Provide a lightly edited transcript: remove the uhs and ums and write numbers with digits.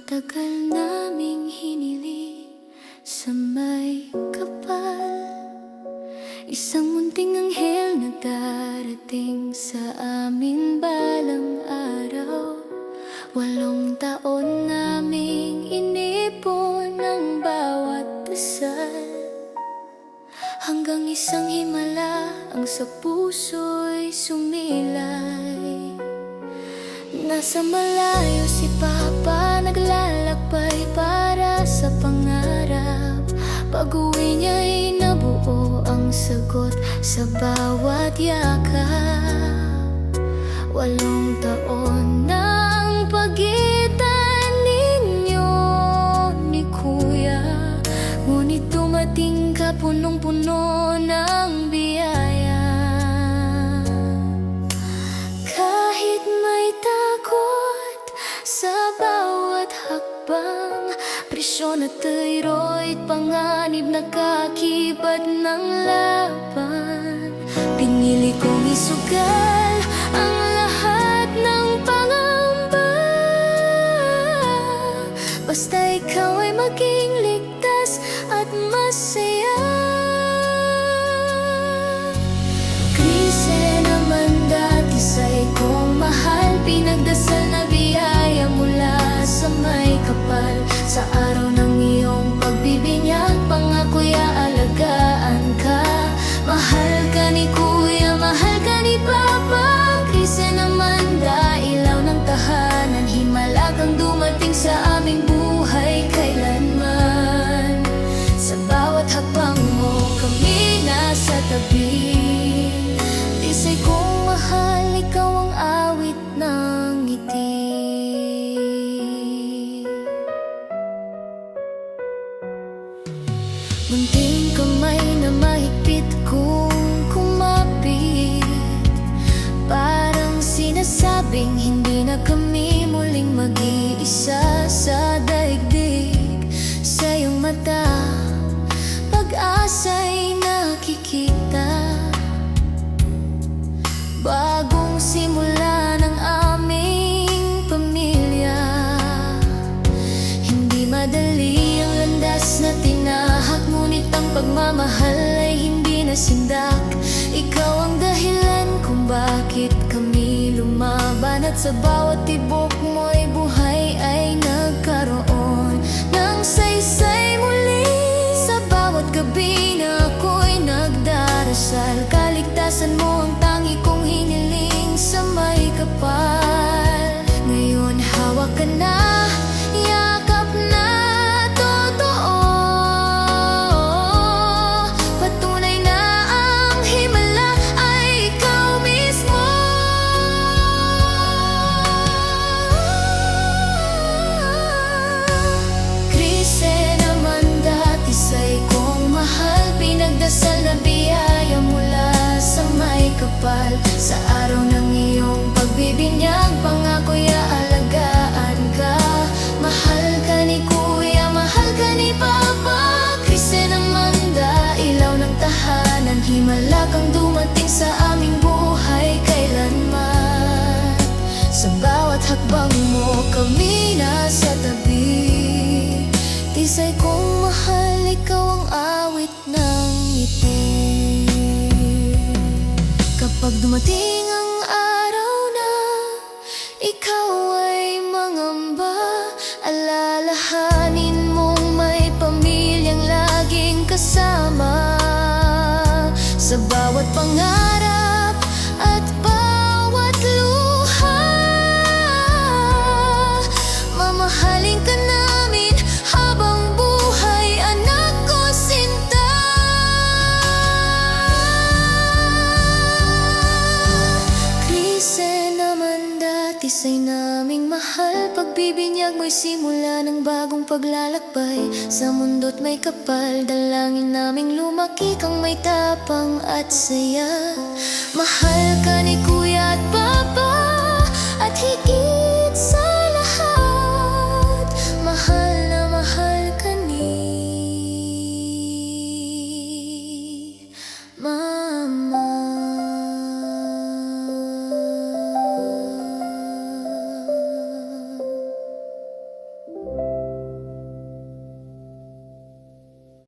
Matagal naming hinili sa may kapal, isang munting anghel na darating sa amin balang araw. 8 taon naming inipon ang bawat dasal, hanggang isang himala ang sa puso'y sumilay. Nasa malayo si Papa, naglalakbay para sa pangarap. Pag-uwi niya'y nabuo ang sagot sa bawat yakap. 8 taon na ang pagitan ninyo ni Kuya, ngunit dumating ka punong-puno ng biyaya. Kahit may takot sa bawat hakbang, presyon at tiro'y panganib na kakibad ng laban. Pinili kong isugal ang lahat ng pangamba, basta ikaw ay maging ligtas at masaya. Krisis naman dati sa'y kong mahal, pinagdasal na biyaya mula sa may kapal. Sa araw ng iyong pagbibinyag, pangako'y aalagaan ka. Mahal ka ni Kuya, mahal ka ni Papa. Krisis naman ilaw ng tahanan, himala kang dumating sa aming buhay kailanman. Sa bawat hakbang mo kami nasa tabi, tisay kong mahal, ikaw ang awit ng ngiti. Munting kamay na mahigpit kong kumapit, parang sinasabing hindi na kami muling mag-iisa sa daigdig. Sa iyong mata, pag-asa'y nakikita, bagong simula ng aming pamilya. Hindi madali ang landas na tinahak, ngunit ang pagmamahal ay hindi nasindak. Ikaw ang dahilan kung bakit kami lumaban, at sa bawat tibok mo'y buhay ay nagkaroon ng saysay muli. Sa bawat gabi na ako'y nagdarasal, kaligtasan mo ang tangi kong hiniling sa may kapal. Ngayon hawak ka na, yakap na totoo, patunay na ang himala ay ikaw mismo. Krisis naman dati sa'y kong mahal, pinagdasal na biyaya mula sa may kapal. Sa araw ng iyong pagbibinyag, pangako'y aalagaan ka. Mahal ka ni Kuya, mahal ka ni Papa. Krisis naman ilaw ng tahanan, himala kang dumating sa aming buhay kailanman. Sa bawat hakbang mo kami nasa tabi, tisay kong mahal, ikaw ang awit ng ngiti. Kapag dumating ang araw na ikaw ay mangamba, alalahanin mong may pamilyang laging kasama. Sa bawat pangarap at bawat luha, mamahalin ka namin habang buhay, anak ko sinta. Krisis naman dati sa'y naming mahal, pagbibinyag mo'y simula ng bagong paglalakbay. Sa mundo't may kapal, dalangin naming lumaki kang may tapang at saya. Mahal ka ni